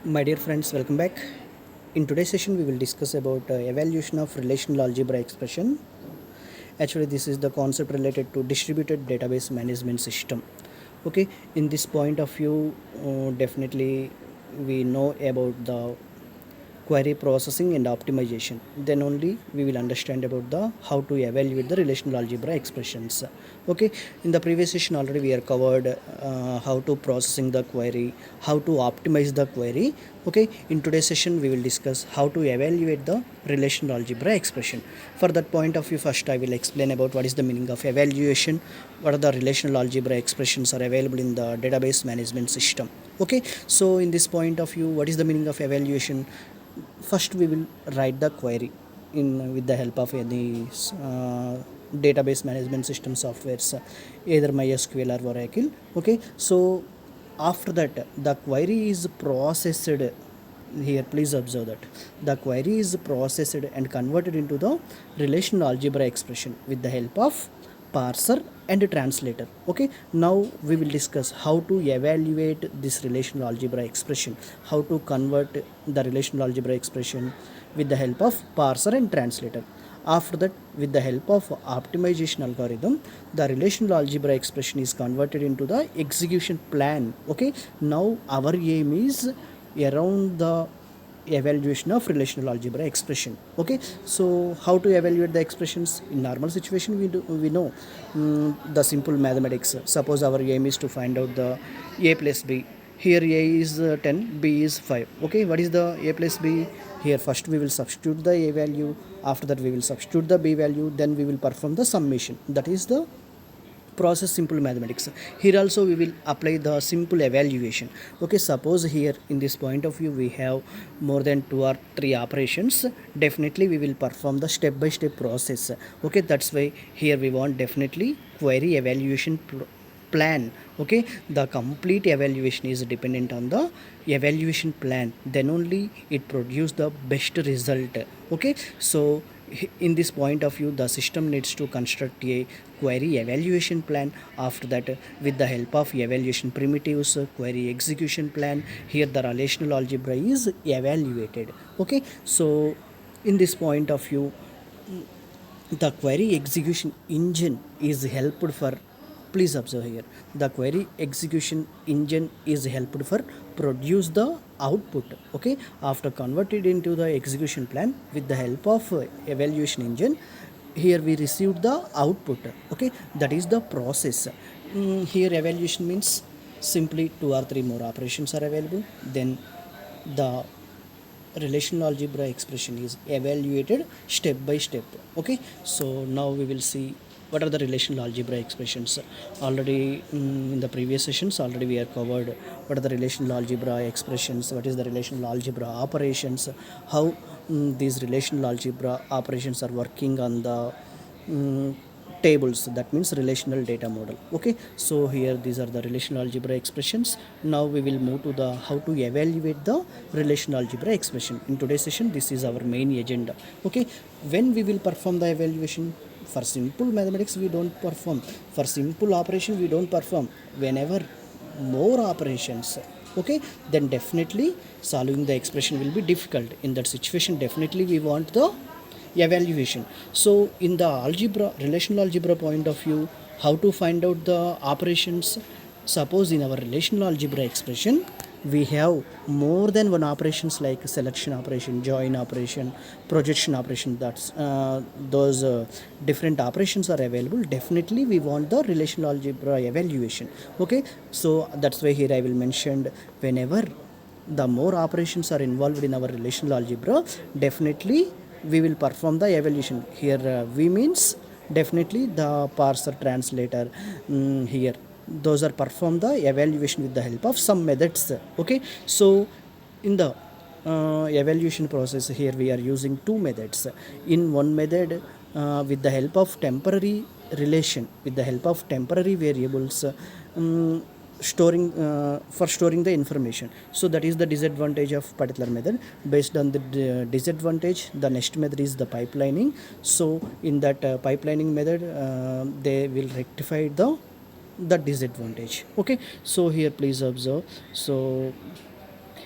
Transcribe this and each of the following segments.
My dear friends, welcome back. In today's session, we will discuss about evaluation of relational algebra expression. Actually, this is the concept related to distributed database management system. Okay, in this point of view, definitely we know about the query processing and optimization. Then only we will understand about the how to evaluate the relational algebra expressions. Okay, in the previous session already we are covered how to processing the query, how to optimize the query. Okay, in today's session we will discuss how to evaluate the relational algebra expression. For that point of view, first I will explain about what is the meaning of evaluation, what are the relational algebra expressions are available in the database management system. Okay, so in this point of view, what is the meaning of evaluation? First we will write the query in with the help of any database management system softwares, either MySQL or Oracle. Okay, so after that the query is processed. Here please observe that the query is processed and converted into the relational algebra expression with the help of parser and translator. Okay, now we will discuss how to evaluate this relational algebra expression, how to convert the relational algebra expression with the help of parser and translator. After that, with the help of optimization algorithm, the relational algebra expression is converted into the execution plan. Okay, now our aim is around the evaluation of relational algebra expression. Okay, so how to evaluate the expressions in normal situation? We know the simple mathematics. Suppose our aim is to find out the a plus b. Here a is 10, b is 5. Okay, what is the a plus b? Here first we will substitute the a value, after that we will substitute the b value, then we will perform the summation. That is the process simple mathematics. Here also we will apply the simple evaluation. Okay, suppose here in this point of view we have more than 2 or 3 operations, definitely we will perform the step by step process. Okay, that's why here we want definitely query evaluation plan. Okay, the complete evaluation is dependent on the evaluation plan, then only it produce the best result. Okay, so in this point of view the system needs to construct a query evaluation plan. After that, with the help of evaluation primitives, query execution plan, here the relational algebra is evaluated. Okay, so in this point of view, the query execution engine is helped for, please observe here, the query execution engine is helped for produce the output. Okay, after converted into the execution plan with the help of evaluation engine, here we received the output. Okay, that is the process. Here evaluation means simply 2 or 3 more operations are available, then the relational algebra expression is evaluated step by step. Okay, so now we will see what are the relational algebra expressions. Already in the previous sessions already we have covered what are the relational algebra expressions, what is the relational algebra operations, how these relational algebra operations are working on the tables, that means relational data model. Okay, so here these are the relational algebra expressions. Now we will move to the how to evaluate the relational algebra expression. In today's session this is our main agenda. Okay, when we will perform the evaluation? For simple mathematics we don't perform, for simple operation we don't perform. Whenever more operations, okay, then definitely solving the expression will be difficult. In that situation definitely we want the evaluation. So in the algebra, relational algebra point of view, how to find out the operations? Suppose in our relational algebra expression we have more than one operations like selection operation, join operation, projection operation. That's those different operations are available. Definitely we want the relational algebra evaluation. Okay, so that's why here I will mention, whenever the more operations are involved in our relational algebra, definitely we will perform the evaluation. Here v means definitely the parser translator. Here those are perform the evaluation with the help of some methods. Okay, so in the evaluation process here we are using 2 methods. In one method, with the help of temporary relation, with the help of temporary variables, storing for storing the information. So that is the disadvantage of particular method. Based on the disadvantage, the next method is the pipelining. So in that pipelining method, they will rectify the disadvantage. Okay, so here please observe. So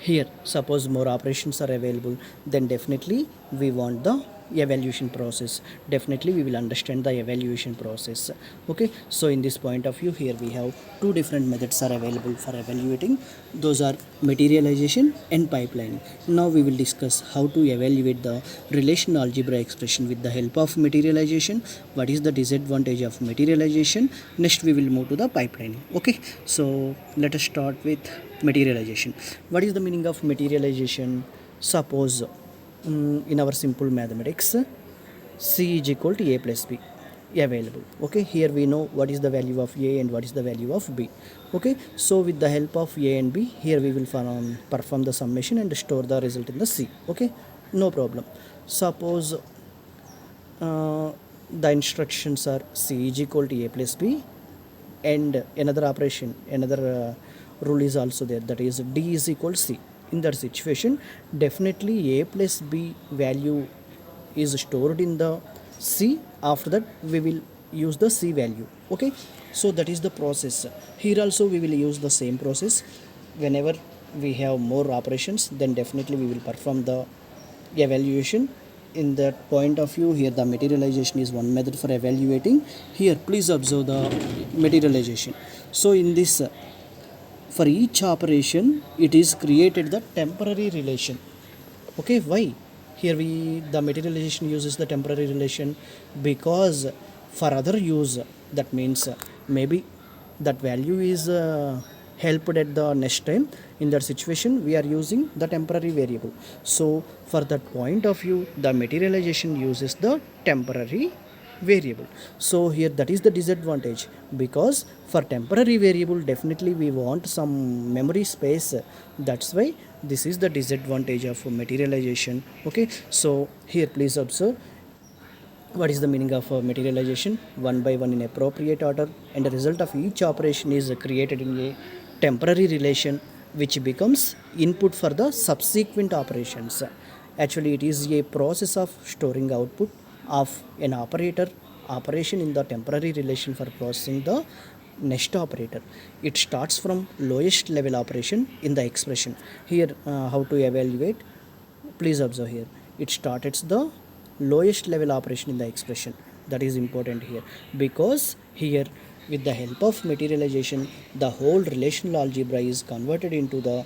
Here suppose more operations are available, then definitely we want the evaluation process. Definitely we will understand the evaluation process. Okay, so in this point of view, here we have two different methods are available for evaluating. Those are materialization and pipelining. Now we will discuss how to evaluate the relational algebra expression with the help of materialization. What is the disadvantage of materialization? Next we will move to the pipelining. Okay, so let us start with materialization. What is the meaning of materialization? Suppose in our simple mathematics, c is equal to a plus b available. Okay, here we know what is the value of a and what is the value of b. Okay, so with the help of a and b, here we will perform the summation and store the result in the c. Okay, no problem. Suppose the instructions are c is equal to a plus b, and another operation, another rule is also there, that is d is equal to c. In that situation, definitely a plus b value is stored in the c. After that we will use the c value. Okay, so that is the process. Here also we will use the same process. Whenever we have more operations, then definitely we will perform the evaluation. In that point of view, here the materialization is one method for evaluating. Here please observe the materialization. So in this, for each operation it is created the temporary relation. Okay, why here we the materialization uses the temporary relation? Because for other use, that means maybe that value is helped at the next time. In that situation we are using the temporary variable. So for that point of view, the materialization uses the temporary variable. So here that is the disadvantage, because for temporary variable definitely we want some memory space. That's why this is the disadvantage of materialization. Okay, so here please observe what is the meaning of materialization. One by one in appropriate order, and the result of each operation is created in a temporary relation, which becomes input for the subsequent operations. Actually it is a process of storing output of an operation in the temporary relation for processing the next operator. It starts from lowest level operation in the expression. Here how to evaluate, please observe here. It starts the lowest level operation in the expression. That is important here, because here with the help of materialization, the whole relational algebra is converted into the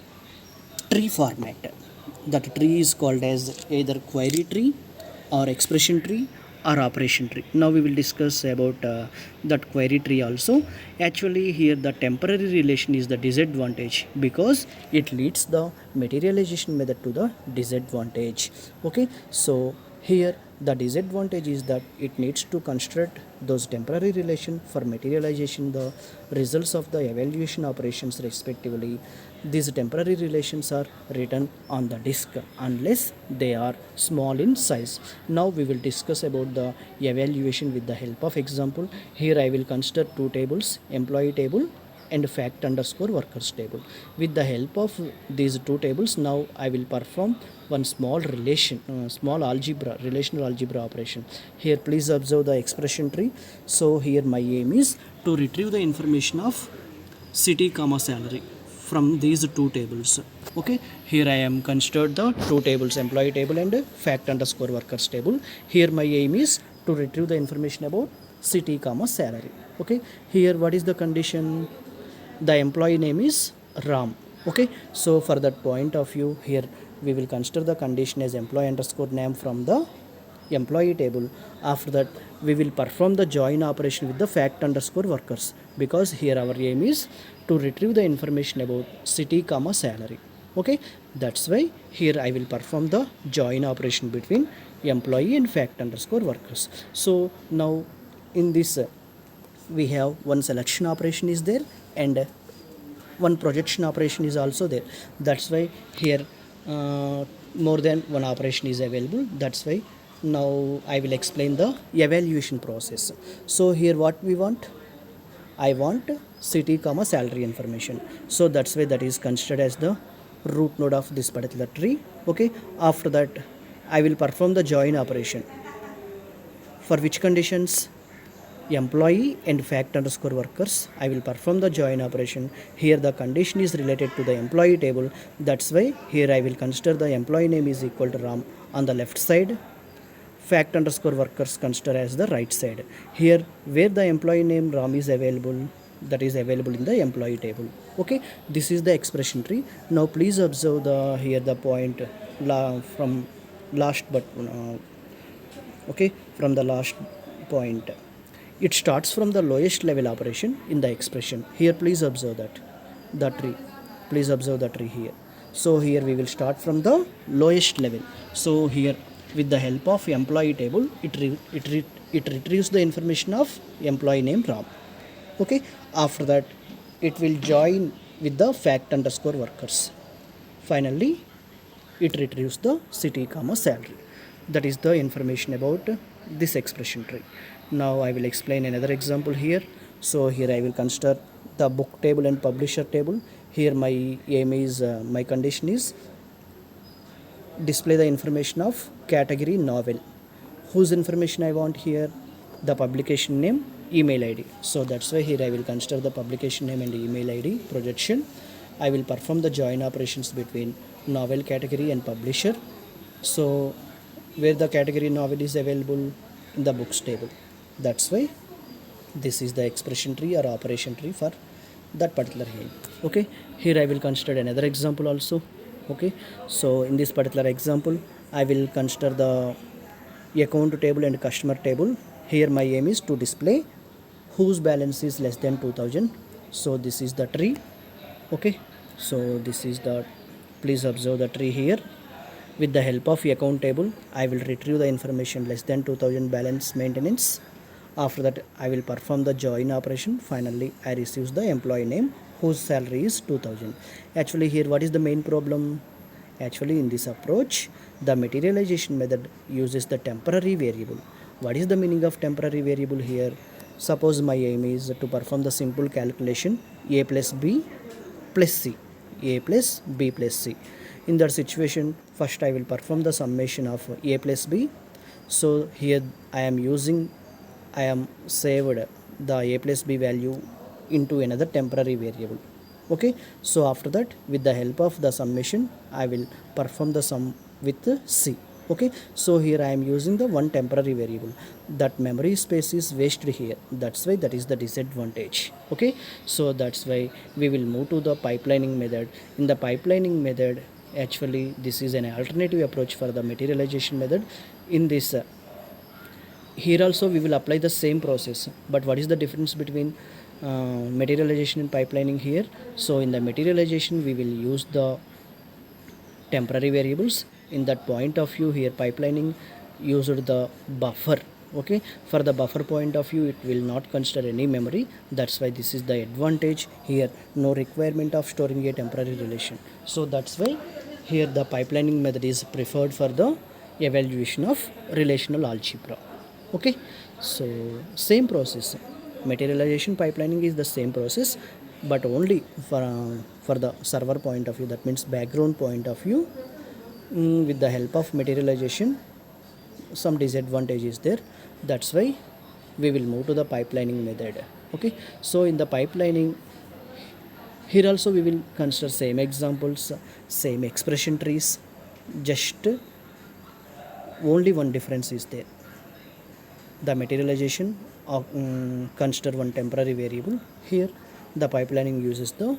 tree format. That tree is called as either query tree or expression tree or operation tree. Now we will discuss about that query tree also. Actually here the temporary relation is the disadvantage, because it leads the materialization method to the disadvantage. Okay, so here the disadvantage is that it needs to construct those temporary relation for materialization the results of the evaluation operations respectively. These temporary relations are written on the disk unless they are small in size. Now we will discuss about the evaluation with the help of example. Here I will consider two tables, employee table and fact underscore workers table. With the help of these two tables, now I will perform one small relational algebra operation. Here please observe the expression tree. So here my aim is to retrieve the information of city comma salary from these two tables. Okay, here I am considered the two tables, employee table and fact underscore workers table. Here my aim is to retrieve the information about city comma salary. Okay, here what is the condition? The employee name is Ram. Okay, so for that point of view, here we will consider the condition as employee underscore name from the employee table. After that we will perform the join operation with the fact underscore workers, because here our aim is to retrieve the information about city comma salary. Okay, that's why here I will perform the join operation between employee and fact underscore workers. So now in this we have one selection operation is there and one projection operation is also there. That's why here more than one operation is available. That's why now I will explain the evaluation process. So here what we want, I want city comma salary information. So that's why that is considered as the root node of this particular tree. Okay, after that I will perform the join operation. For which conditions? employee and fact underscore workers. I will perform the join operation. Here the condition is related to the employee table. That's why here I will consider the employee name is equal to Ram on the left side. Fact underscore workers consider as the right side. Here where the employee name Ram is available, that is available in the employee table. Okay, this is the expression tree. Now please observe the here the point from last but okay, from the last point. It starts from the lowest level operation in the expression. Here please observe that the tree. Please observe the tree here. So here we will start from the lowest level. So here with the help of employee table, it retrieves the information of employee name Ram. Okay, after that it will join with the fact underscore workers. Finally it retrieves the city comma salary. That is the information about this expression tree. Now I will explain another example here. So here I will consider the book table and publisher table. Here my aim is my condition is display the information of category novel. Whose information I want here? The publication name, email id. So that's why here I will consider the publication name and email id projection. I will perform the join operations between novel category and publisher. So where the category novel is available in the books table. That's why this is the expression tree or operation tree for that particular aim. Okay, here I will consider another example also. Okay, so in this particular example I will consider the account table and customer table. Here my aim is to display whose balance is less than 2000. So this is the tree. Okay, so this is the, please observe the tree here. With the help of account table, I will retrieve the information less than 2000 balance maintenance. After that, I will perform the join operation. Finally, I receive the employee name whose salary is 2000. Actually, here what is the main problem? Actually, in this approach, the materialization method uses the temporary variable. What is the meaning of temporary variable here? Suppose my aim is to perform the simple calculation a plus b plus c, a plus b plus c. In that situation, first I will perform the summation of a plus b. So here I am saved the a plus b value into another temporary variable. Okay, so after that with the help of the summation I will perform the sum with c. Okay, so here I am using the one temporary variable. That memory space is wasted here. That's why that is the disadvantage. Okay, so that's why we will move to the pipelining method. In the pipelining method, actually this is an alternative approach for the materialization method. In this here also we will apply the same process, but what is the difference between materialization and pipelining here? So in the materialization we will use the temporary variables. In that point of view, here pipelining used the buffer. Okay, for the buffer point of view it will not consider any memory. That's why this is the advantage here, no requirement of storing a temporary relation. So that's why here the pipelining method is preferred for the evaluation of relational algebra. Okay, so same process, materialization pipelining is the same process, but only for the server point of view, that means background point of view. With the help of materialization some disadvantage is there. That's why we will move to the pipelining method. Okay, so in the pipelining here also we will consider same examples, same expression trees, just only one difference is there. The materialization of consider one temporary variable. Here the pipelining uses the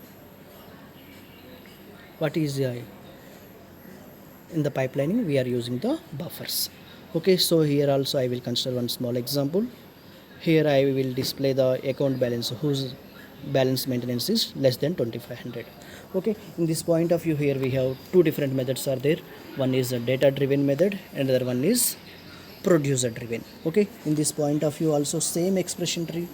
what is in the pipelining we are using the buffers. Okay, so here also I will consider one small example. Here I will display the account balance whose balance maintenance is less than 2500. Okay, in this point of view here we have two different methods are there. One is a data driven method and another one is producer driven. Okay, in this point of view also same expression tree.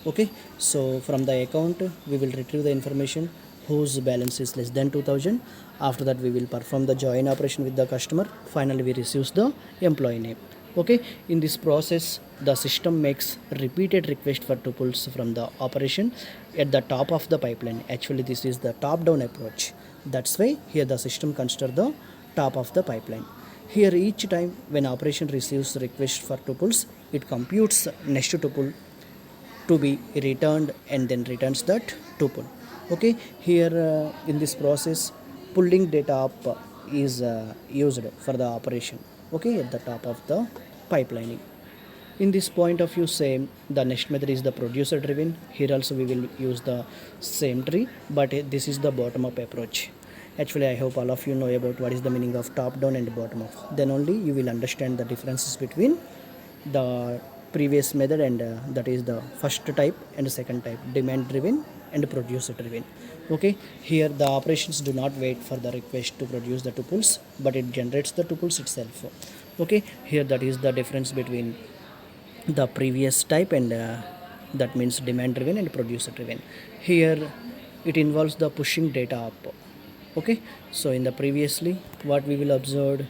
Okay, so from the account we will retrieve the information whose balance is less than 2000. After that we will perform the join operation with the customer. Finally we receive the employee name. Okay, in this process the system makes repeated request for tuples from the operation at the top of the pipeline. Actually this is the top down approach. That's why here the system consider the top of the pipeline. Here each time when operation receives request for tuples, it computes next tuple to be returned and then returns that tuple. Okay, here in this process pulling data up is used for the operation, okay, at the top of the pipelining. In this point of view, same, the next method is the producer driven. Here also we will use the same tree, but this is the bottom up approach. Actually, I hope all of you know about what is the meaning of top down and bottom up. Then only you will understand the differences between the previous method and that is the first type and the second type, demand driven and producer driven. Okay, here the operations do not wait for the request to produce the tuples, but it generates the tuples itself. Okay, here that is the difference between the previous type and that means demand driven and producer driven. Here it involves the pushing data up. Okay, so in the previously what we will observe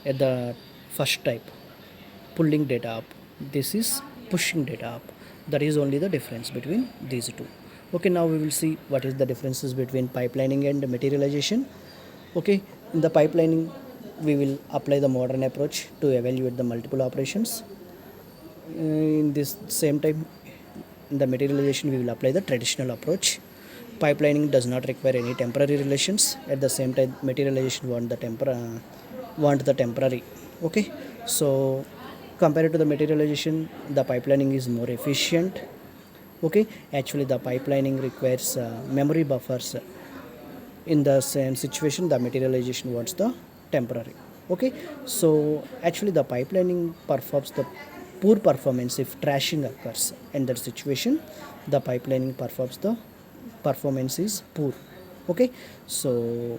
at the first type, pulling data up, this is pushing data up. That is only the difference between these two. Okay, now we will see what is the differences between pipelining and materialization. Okay, in the pipelining we will apply the modern approach to evaluate the multiple operations. In this same time, in the materialization we will apply the traditional approach. Pipelining does not require any temporary relations. At the same time, materialization want the temporary. Okay, so compared to the materialization, the pipelining is more efficient. Okay, actually the pipelining requires memory buffers. In the same situation, the materialization wants the temporary. Okay, so actually the pipelining performs the poor performance if trashing occurs. In that situation, the pipelining performs the performance is poor. Okay, so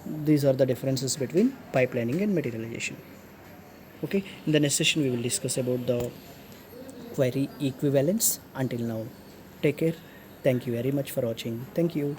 these are the differences between pipelining and materialization. Okay, in the next session we will discuss about the query equivalence. Until now, take care. Thank you very much for watching. Thank you.